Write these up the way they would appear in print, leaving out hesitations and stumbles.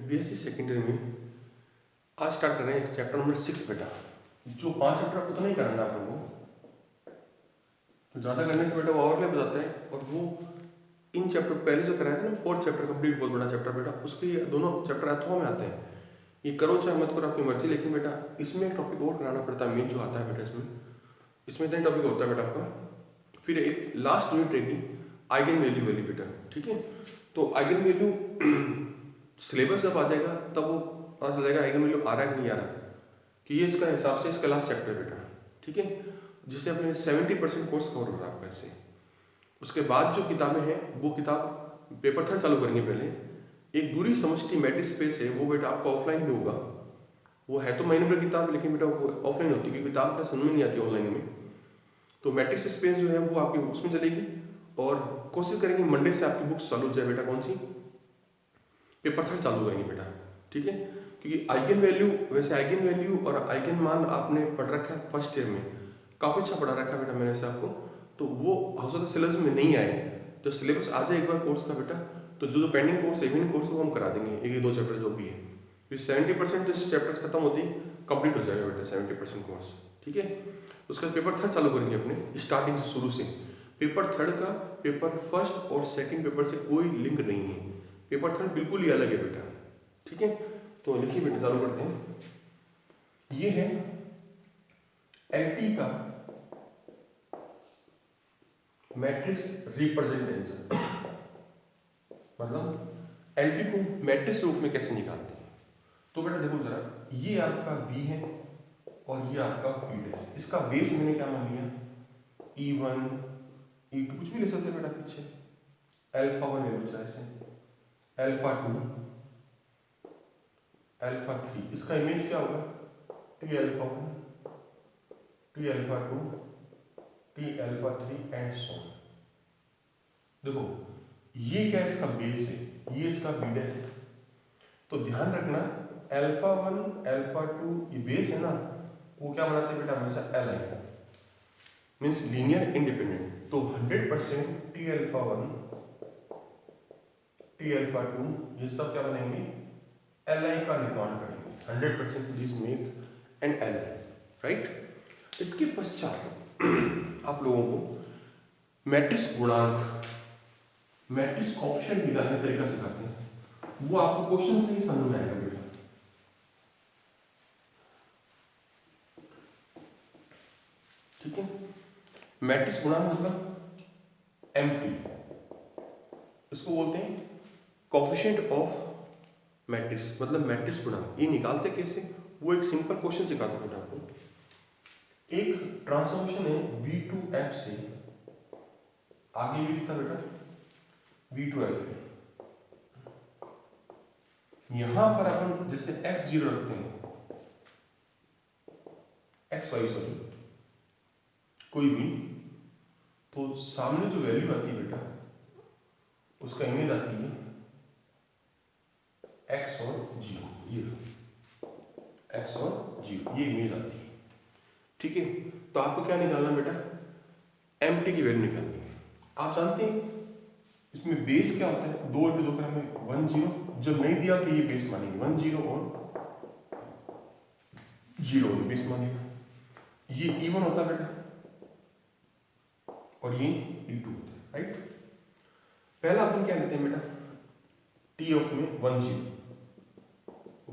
BSc secondary में आज start कर रहे हैं चैप्टर नंबर 6 बेटा। जो 5 चैप्टर उतना ही करना है आप लोगों को, तो ज़्यादा करने से बेटा वो ओवरलैप हो जाता है। और वो इन चैप्टर पहले जो कराया था ना 4th चैप्टर कंप्लीट, बहुत बड़ा चैप्टर बेटा, उसके ये दोनों चैप्टर अथवा में आते हैं। ये करो चाहे मत करो आपकी मर्जी, लेकिन बेटा इसमें एक टॉपिक और कराना पड़ता है मेन जो आता है बेटा। इसमें इतना टॉपिक होता है बेटा आपका। फिर एक लास्ट यूनिट रहेगी आइगन वैल्यू वाली बेटा, ठीक है। तो आइगन वैल्यू सिलेबस जब आ जाएगा तब वो पता चल जाएगा आइगन वैल्यू आ रहा है कि नहीं आ रहा, कि ये इसका हिसाब से इसका लास्ट चैप्टर बेटा, ठीक है। जिससे अपने 70% कोर्स कवर हो रहा है आपका इससे। उसके बाद जो किताबें हैं वो किताब पेपर 3 चालू करेंगे पहले। एक दूरी समष्टि मैट्रिक्स स्पेस है, वो बेटा आपका ऑफलाइन भी होगा। वो है तो महीने भर किताब, लेकिन बेटा वो ऑफलाइन होती है क्योंकि किताब का समझ में नहीं आती ऑनलाइन में। तो मैट्रिक्स स्पेस जो है वो आपकी उसमें चलेगी। और कोशिश करेंगे मंडे से आपकी बुक्स चालू हो जाए बेटा। कौन सी? पेपर 3 चालू करेंगे बेटा, ठीक है। क्योंकि आइगन वैल्यू, वैसे आइगन वैल्यू और आइगन मान आपने पढ़ रखा है फर्स्ट ईयर में, काफ़ी अच्छा पढ़ा रखा है बेटा मैंने से आपको। तो वो हो सकता है सिलेबस में नहीं आए, तो सिलेबस आ जाए एक बार कोर्स का बेटा, तो जो पेंडिंग कोर्स है इवनिंग कोर्स वो हम करा देंगे, एक 2 चैप्टर जो भी है। फिर 70% जो चैप्टर्स खत्म होती कंप्लीट हो जाएगा बेटा 70% कोर्स, ठीक है। उसका पेपर 3 चालू करेंगे अपने स्टार्टिंग से, शुरू से। पेपर 3 का पेपर फर्स्ट और सेकंड पेपर से कोई लिंक नहीं है। पेपर 3 बिल्कुल ही अलग है बेटा, ठीक है। तो लिखिए बेटा, चालू करते हैं। ये है एलटी का मैट्रिक्स रिप्रेजेंटेशन, मतलब एलटी को मैट्रिक्स रूप में कैसे निकालते हैं। तो बेटा देखो जरा, ये आपका V है और ये आपका P डैश। इसका बेस मैंने क्या मान लिया, E1 E2 कुछ भी ले सकते हैं बेटा पीछे। अल्फा 1 ले लो चाहे से, अल्फा 2 अल्फा 3। इसका इमेज क्या होगा, T alpha 1 T alpha 2 T alpha 3 and so. देखो ये क्या इसका बेस है, ये इसका बी डैश है। तो ध्यान रखना अल्फा 1 अल्फा 2 ये बेस है ना, वो क्या बनाते हैं बेटा हमेशा L I, means linear independent. तो 100% टी अल्फा 1 टी अल्फा 2 ये सब क्या बनेंगे, एल आई का निर्माण करेंगे। 100% this make an L I, right. इसके पश्चात आप लोगों को मैट्रिक्स गुणांक, मैट्रिक्स ऑप्शन निकालने का तरीका सिखाते हैं। वो आपको क्वेश्चन से ही समझ में आएगा बेटा, ठीक है। मैट्रिक्स गुणांक मतलब एमटी, इसको बोलते हैं कोफिशिएंट ऑफ मैट्रिक्स, मतलब मैट्रिक्स गुणांक। ये निकालते कैसे, वो एक सिंपल क्वेश्चन सिखाता बेटा आपको। एक ट्रांसफॉर्मेशन है V2F से, आगे भी लिखता बेटा V2F है। यहां पर अपन जैसे x0 रखते हैं, xy सॉरी कोई भी, तो सामने जो वैल्यू आती है बेटा उसका इमेज आती है x और 0, ये x और 0 ये इमेज आती है, ठीक है। तो आपको क्या निकालना बेटा, एम टी की वैल्यू निकालनी है। आप जानते हैं इसमें बेस क्या होता है, 2 × 2 क्रम में 1 0। जब नहीं दिया कि ये बेस मानेंगे 1 0 और 0 बेस मानेगा। ये E1 होता है बेटा और ये E2 होता है, राइट। पहला अपन क्या लेते हैं बेटा, टी ऑफ में 1 0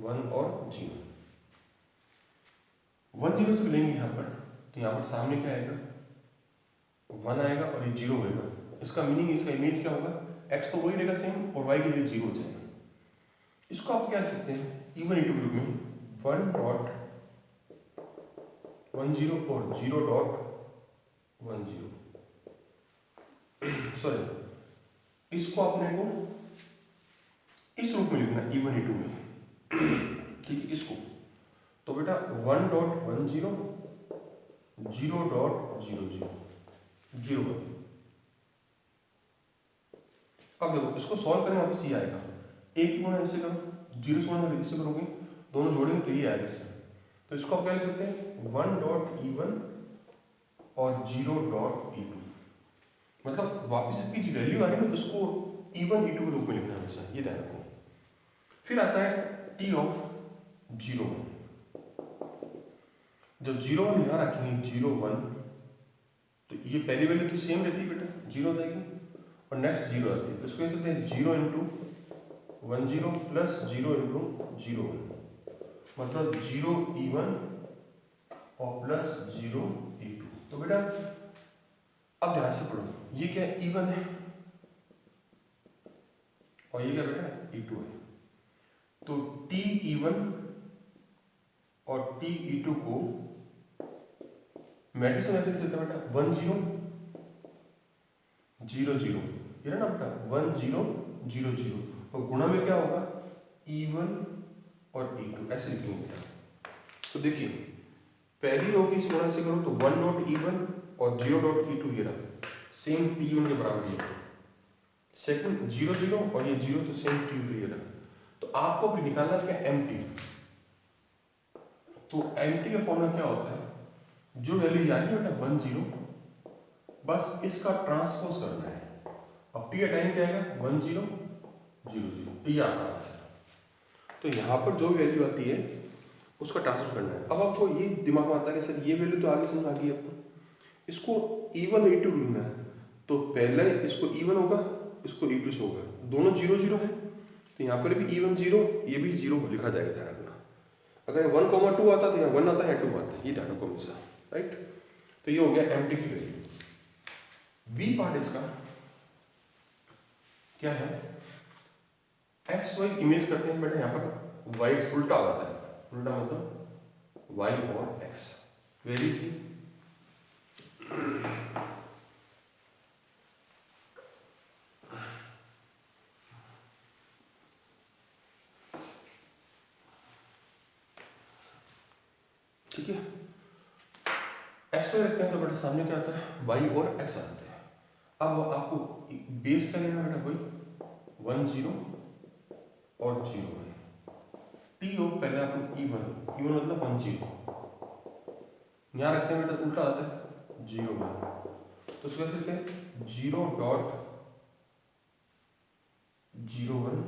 1 और 0 1 0 जब लेंगे यहाँ पर, तो यहाँ पर सामने क्या आएगा 1 आएगा और ये 0 होगा। इसका मीनिंग, इसका इमेज क्या होगा, x तो वही रहेगा सेम और y के लिए 0 हो जाएगा। इसको आप क्या लिख सकते हैं, E1 E2 ग्रुप में 1 डॉट 1 0 और 0 डॉट 1 0। सॉरी, इसको अपने को इस रूप में लिखना E1 E2 में, ठीक है। इसको तो बेटा 1 डॉट 1 0 0 डॉट 0 0 0 1। अब देखो इसको सॉल्व करें, वापस ये आएगा, एक गुणा इससे करो, 0 से गुणा इससे करोगे, दोनों जोड़ेंगे तो ये आएगा इससे। तो इसको आप क्या लिख सकते हैं 1 डॉट E1 और 0 डॉट E2, मतलब वापस इसकी जो वैल्यू आ रही है ना उसको E1 E2 के रूप में लिखना है हमेशा, ये ध्यान रखो। फिर आता है टी ऑफ 0 1। जब 0 1 यहाँ रखेंगे 0 1, तो ये पहली वैल्यू तो सेम रहती है बेटा, 0 जाएगी और नेक्स्ट 0 आती है, तो इसको कह सकते हैं 0 इंटू 1 0 प्लस 0 इंटू 0 1, मतलब 0 E1 और प्लस 0 E2। तो बेटा अब ध्यान से पढ़ो, ये क्या है E1 है और ये क्या बेटा E2 है। तो T E1 और T E2 को मैट्रिक्स में ऐसे लिख सकते हैं बेटा 1 0 0 0, ये ना बेटा 1 0 0 0, और गुणा में क्या होगा E1 और E2 ऐसे लिखेंगे बेटा। तो देखिए पहली रो की इस गुणा से करो तो 1 डॉट E1 और 0 डॉट E2 ये रहा सेम T1 के बराबर ही है। सेकंड 0 0 और ये 0 तो सेम T2 ये रहा। तो आपको भी निकालना क्या एम्प्टी। तो एम्प्टी का फॉर्मूला क्या होता है, जो वैल्यू यानी बेटा 1 0, बस इसका ट्रांसपोज करना है, और पी टाइम क्या आएगा 1 0 0 0, ये आपका आंसर। तो यहाँ पर जो वैल्यू आती है उसका ट्रांसफर करना है। अब आपको ये दिमाग में आता है कि सर ये वैल्यू तो आगे समझ आ गई आपको, इसको E1 E2 ढूंढना है, तो पहले इसको E1 होगा, इसको E2 से होगा, दोनों 0 0 है, तो यहाँ पर भी E1 0, ये भी 0 लिखा जाएगा, ध्यान रखना। अगर 1 2 आता तो यहाँ 1 आता है, 2 आता है, ये ध्यान रखो हमेशा, राइट। तो ये हो गया एम्प्टी की वैल्यू। बी पार्ट इसका क्या है, एक्स वाई इमेज करते हैं बेटा, यहाँ पर वाई उल्टा होता है, उल्टा मतलब वाई और एक्स, वेरी इजी। ठीक है, एक्स वाई रखते हैं तो बेटा सामने क्या आता है वाई और एक्स आते हैं। अब आपको बेस क्या लेना बेटा, कोई 1 0 और 0 1, टी हो पहले आपको E1 मतलब 1 0, यहाँ रखते हैं बेटा उल्टा आता है 0 1, तो उसको कैसे लिखते हैं 0 डॉट 0 1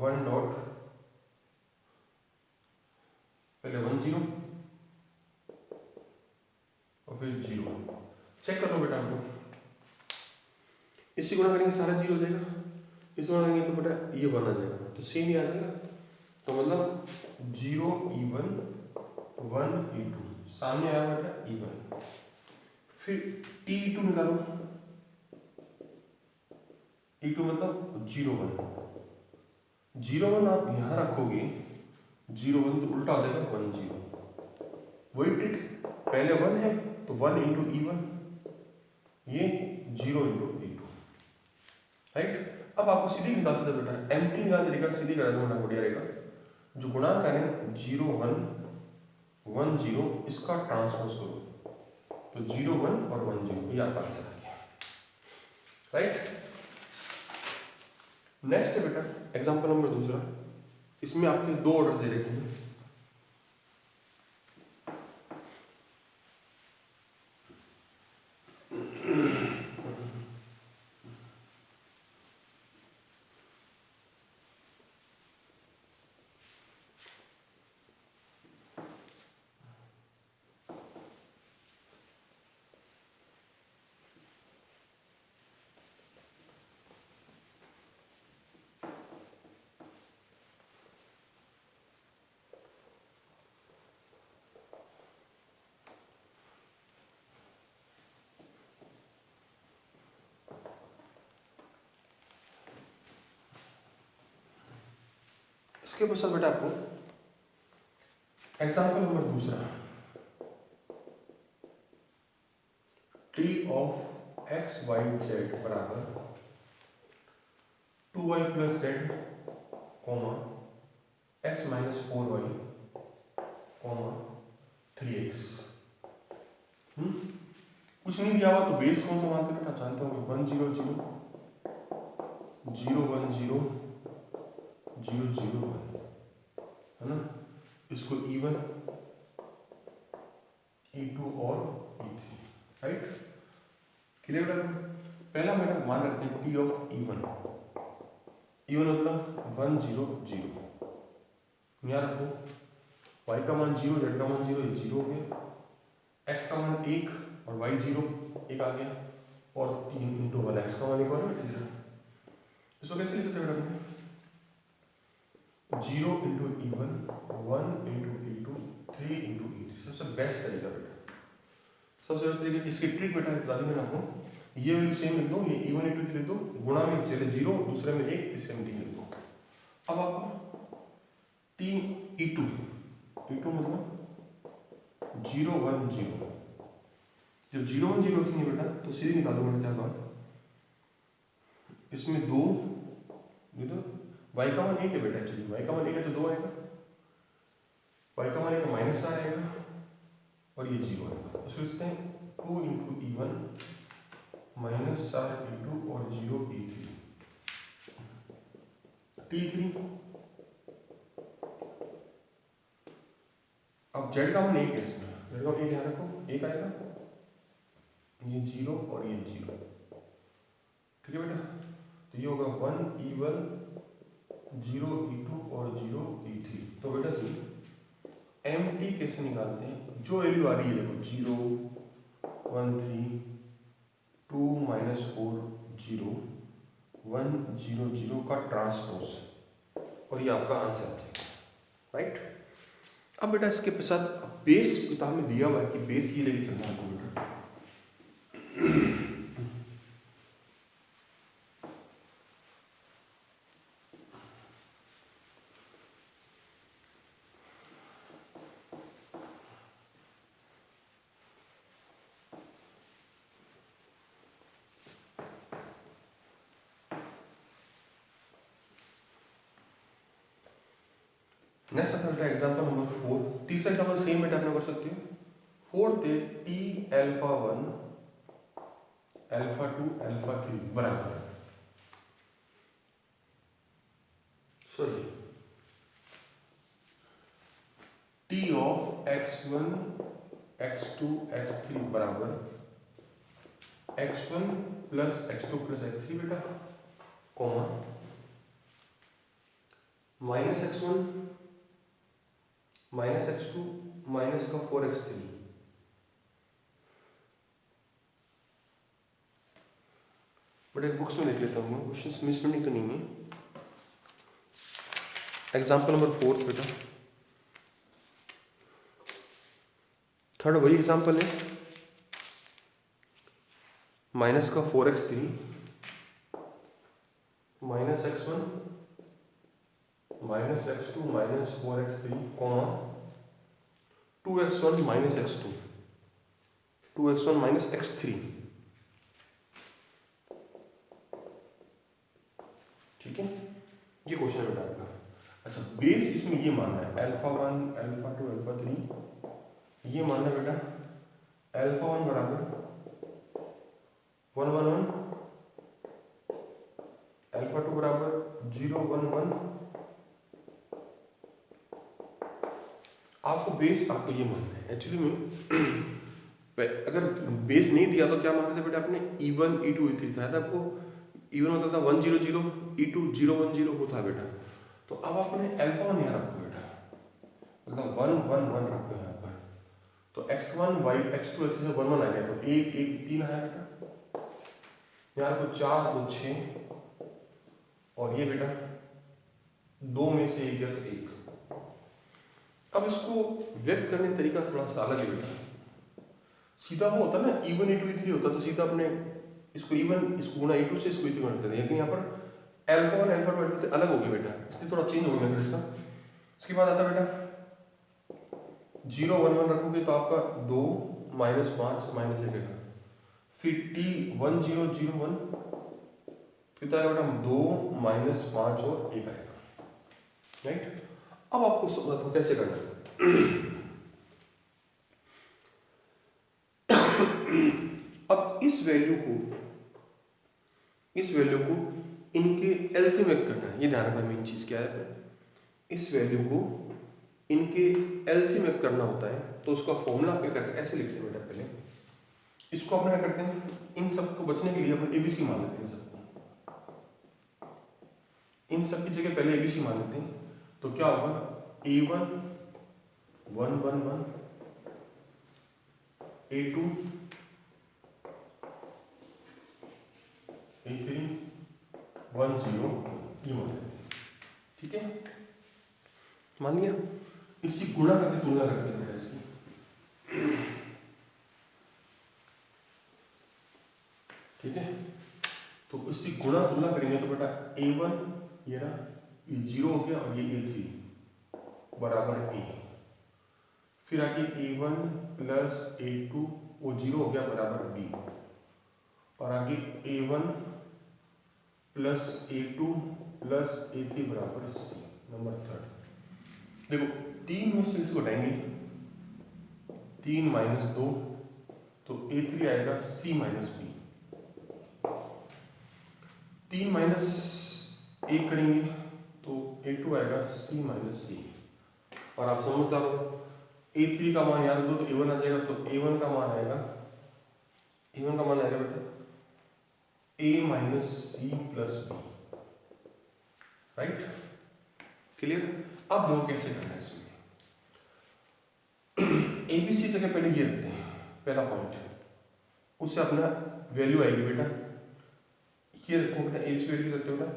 1 डॉट पहले 1 0 और फिर 0 1। चेक कर लो बेटा आपको, इसी गुणा करेंगे सारा 0 हो जाएगा, इस गुणा करेंगे तो बेटा ये 1 आ जाएगा, तो सेम ही आ जाएगा। तो मतलब 0 E1 1 E2, सामने आया बेटा E1, फिर T2 निकालो, E2 मतलब 0 1, 0 1 आप यहाँ रखोगे 0 1 तो उल्टा हो जाएगा 1 0, वही ट्रिक, पहले 1 है तो 1 इंटू E1, ये 0 इंटू E2, राइट। अब आपको सीधी निकाल सकते बेटा, एम्प्टी निकाल तरीका सीधी करा दो बेटा, बढ़िया रहेगा। जो गुणा करें 0 1 1 0, इसका ट्रांसपोज करो, तो 0 1 और 1 0, ये आपका आंसर आ गया, राइट। नेक्स्ट है बेटा एग्जांपल नंबर दूसरा, इसमें आपके दो ऑर्डर दे रखे हैं। इसके पश्चात बेटा आपको एग्जांपल नंबर दूसरा, T of X Y Z बराबर 2y plus Z comma X minus 4y comma 3x। कुछ नहीं दिया हुआ तो बेस कौन सा मानते बेटा, जानते होंगे 1 0 0 0 1 0 0 0 1, है ना। इसको E1 E2 और E3, राइट। क्लियर बेटा, पहला मैंने मान रखते हैं P ऑफ E1 इवन मतलब 1 0 0, यहाँ रखो y का मान 0, z का मान 0, ये 0 हो गया, x का मान 1 और y 0 1 आ गया, और 3 इंटू 1 x का मान 1 और बेटा 0। इसको कैसे लिख सकते हैं बेटा? 0 into E1, 1 into E2, 3 into E3, सबसे बेस्ट तरीका बेटा, सबसे बेस्ट तरीका। इसकी ट्रिक बेटा बता दी मैंने आपको, ये वैल्यू सेम लिख दो, ये E1 E2 लिख दो, गुणा में चले 0, दूसरे में 1, तीसरे में 3 लिख दो। अब आपको T E2 मतलब 0 1 0, जब 0 1 0 रखेंगे बेटा तो सीधे निकालो बेटा क्या बात, इसमें 2 y का मान 1 है बेटा, एक्चुअली y का मान 1 है तो 2 आएगा, y का मान 1 माइनस 4 आएगा और ये 0 आएगा। तो सोचते हैं 2 इंटू E1 माइनस 4 इंटू और 0 E3, T3। अब z का मान 1 है, इसमें z का मान 1 ध्यान रखो 1 आएगा, ये 0 और ये 0, ठीक है बेटा। तो ये होगा 1 E1 0 E2 और 0 E3। तो बेटा जी MT कैसे निकालते हैं, जो वैल्यू आ रही है देखो 0 1 3 2 माइनस 4 0 1 0 0 का ट्रांसपोज, और ये आपका आंसर आ जाएगा, राइट। अब बेटा इसके पश्चात बेस किताब में दिया हुआ है कि बेस ये लेके चलना है आपको बेटा। नेक्स्ट अपना एग्जांपल नंबर 4, तीसरा एग्जांपल सेम बेटा अपने कर सकते हो। 4 थे T अल्फा 1 अल्फा 2 अल्फा 3 बराबर, sorry T of x1 x2 x3 बराबर x1 plus x2 plus x3 बेटा, comma minus x1 minus x2 minus का 4x3। बट एक बुक्स में देख लेता हूँ, क्वेश्चंस मिसप्रिंटिंग तो नहीं है। एग्जाम्पल नंबर 4 बेटा, थर्ड वही एग्जाम्पल है, माइनस का 4x3 minus x1 minus x2 minus 4x3 comma 2x1 minus x2 2x1 minus x3, ठीक है। ये क्वेश्चन है बेटा आपका। अच्छा बेस इसमें ये मानना है अल्फा 1 अल्फा 2 अल्फा 3, ये मानना है बेटा अल्फा 1 बराबर 1 1 1, अल्फा 2 बराबर 0 1 1। आपको बेस आपको ये मानना है एक्चुअली में। अगर बेस नहीं दिया तो क्या मानते थे बेटा अपने E1 E2 E3 था आपको, E1 होता था 1 0 0, E2 0 1 0 होता है बेटा। तो अब आपने अल्फा 1 यहाँ रखो बेटा, मतलब 1 1 1 रखो यहाँ पर, तो x1 y x2 x3 से 1 1 आ गया, तो 1 1 3 आया बेटा, यहाँ रखो 4 2 6, और ये बेटा 2 में से 1 गया तो 1। अब इसको व्यक्त करने का तरीका थोड़ा सा अलग है बेटा, सीधा वो होता ना E1 E2 E3 होता तो सीधा अपने इसको E1 इसको गुणा E2 से इसको E3 करते थे, लेकिन यहाँ पर अल्फा 1 अल्फा 2 अल्फा 3 अलग हो गया बेटा, इसलिए थोड़ा चेंज हो गया फिर इसका। इसके बाद आता बेटा 0 1 1 रखोगे तो आपका 2 माइनस 5 माइनस 1 आएगा, फिर T 1 0 0 1 कितना आएगा बेटा 2 माइनस 5 और 1 आएगा, राइट। अब आपको समझो कैसे करना है। अब इस वैल्यू को इनके एलसीएम में करना है, ये ध्यान रखना मेन चीज क्या है, इस वैल्यू को इनके एलसीएम में करना होता है। तो उसका फॉर्मूला क्या करते हैं, ऐसे लिखते हैं बेटा, पहले इसको अपने क्या करते हैं, इन सबको बचने के लिए अपन एबीसी मान लेते हैं, इन सबको इन सब की जगह पहले ABC मान लेते हैं, तो क्या होगा A1 1 1 1, A2 A3 1 0, ये मान लेते हैं। ठीक है, मान लिया। इसी गुणा करके तुलना करते हैं बेटा इसकी। ठीक है, तो इसकी गुणा तुलना करेंगे तो बेटा A1 ये ना ये 0 हो गया और ये A3 बराबर A, फिर आगे A1 प्लस A2 वो 0 हो गया बराबर B, और आगे A1 plus A2 plus A3 बराबर C, नंबर थर्ड। देखो 3 में से इसको हटाएंगे, 3 माइनस 2 तो A3 आएगा C माइनस B, 3 माइनस 1 करेंगे तो A2 आएगा C माइनस C, और आप समझदार हो A3 का मान याद दो तो A1 आ जाएगा, तो A1 का मान आएगा बेटा A minus C plus B, right, clear. अब वो कैसे करना है इसमें, ABC जगह पहले ये रखते हैं, पहला पॉइंट, उससे अपना वैल्यू आएगी बेटा, ये रखते हैं बेटा ABC वैल्यू रखते हो बेटा,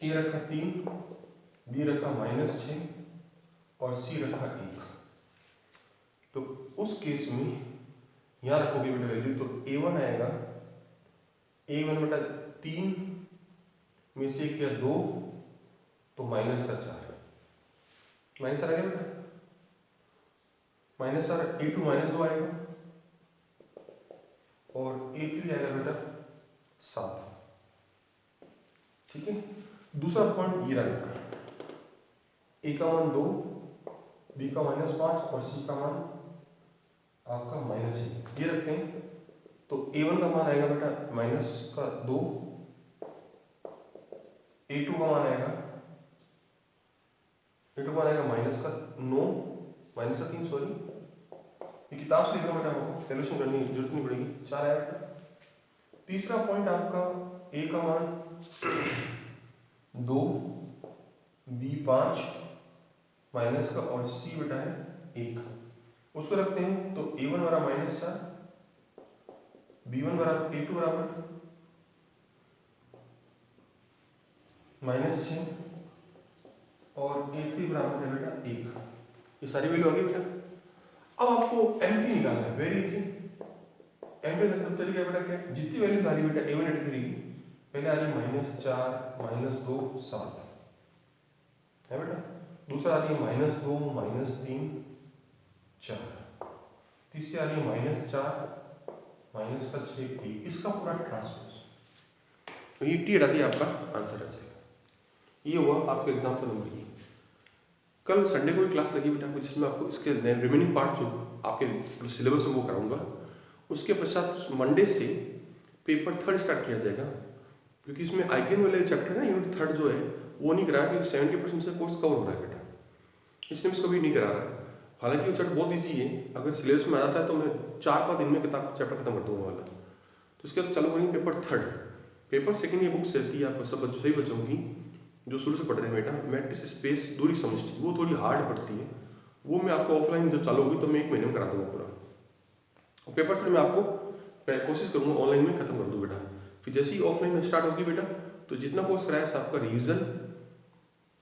A रखा 3, B रखा -6 और C रखा 1। तो उस केस में यहाँ रखोगे बेटा वैल्यू, तो A1 आएगा, A1 बेटा 3 में से क्या 2 तो माइनस का 4, माइनस आ गया बेटा, माइनस आ A2 -2 आएगा और A3 आएगा बेटा 7। ठीक है, दूसरा पॉइंट ये रहा बेटा, A का मान 2, B का -5 और C का मान आपका -1, ये रखते हैं। तो A1 का मान आएगा बेटा -2, A2 का मान आएगा -9, -3 सॉरी, ये किताब से लिख रहा हूं बेटा, आपको कैलकुलेशन करने की जरूरत नहीं पड़ेगी, 4 आया बेटा। तीसरा पॉइंट आपका A का मान 2, B 5 माइनस का और C बेटा है 1, उसको रखते हैं। तो A1 बराबर -4, B1 बराबर A2 बराबर -6 और A3 बराबर है बेटा 1, ये सारी वैल्यू आ गई बेटा। अब आपको एमपी निकालना है, वेरी इजी। एमपी का सब तरीका बेटा क्या है, जितनी वैल्यू आ रही बेटा A1 83 की, पहले आ रही -4 -2 7 है बेटा, दूसरा आ रही है -2 -3 4, तीसरी आ रही है -4 -6 1, इसका पूरा ट्रांसपोज, तो ये टी हटा दिया, आपका आंसर आ जाएगा। ये हुआ आपका एग्जाम्पल नंबर ये। कल संडे को भी क्लास लगी बेटा आपको, जिसमें आपको इसके रिमेनिंग पार्ट जो आपके सिलेबस में वो कराऊंगा। उसके पश्चात मंडे से पेपर 3 स्टार्ट किया जाएगा, क्योंकि इसमें आइगन वाले चैप्टर ना यूनिट 3 जो है वो नहीं करा, क्योंकि 70% से कोर्स कवर हो रहा है बेटा, इसलिए इसको भी नहीं करा रहा है। हालांकि वो चैप्टर बहुत ईजी है, अगर सिलेबस में आ जाता है तो मैं 4-5 दिन में किताब चैप्टर खत्म कर दूंगा वाला। तो इसके बाद चालू करेंगे पेपर 3। पेपर 2 ये बुक्स रहती है आपको सब बच्चों, सही बच्चों की जो शुरू से पढ़ रहे हैं बेटा, मैट्रिक्स स्पेस दूरी समष्टि, वो थोड़ी हार्ड पड़ती है, वो मैं आपको ऑफलाइन जब चालू होगी तो मैं 1 महीने में करा दूंगा पूरा। और पेपर 3 में आपको कोशिश करूंगा ऑनलाइन में खत्म कर दूँ बेटा। फिर जैसे ही ऑफलाइन में स्टार्ट होगी बेटा, तो जितना कोर्स कराया है आपका रिविजन,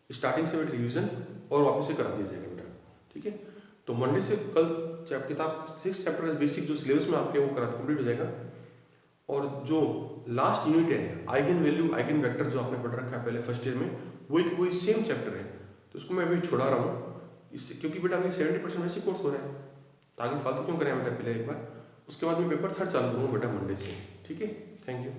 स्टार्टिंग से बेटा रिविजन और वापस से करा दिया जाएगा बेटा। ठीक है, तो मंडे से कल किताब 6 चैप्टर बेसिक जो सिलेबस में आपके वो करा कंप्लीट हो जाएगा। और जो लास्ट यूनिट है आइगन वैल्यू आइगन वेक्टर जो आपने पढ़ रखा है पहले फर्स्ट ईयर में, वही सेम चैप्टर है, तो उसको मैं अभी छोड़ा रहा हूँ इससे, क्योंकि बेटा अभी 70% वैसे कोर्स हो रहा है, तो आगे फालतू क्यों कराएं बेटा, पहले एक बार, उसके बाद मैं पेपर 3 चालू करूँगा बेटा मंडे से। ठीक है, थैंक यू।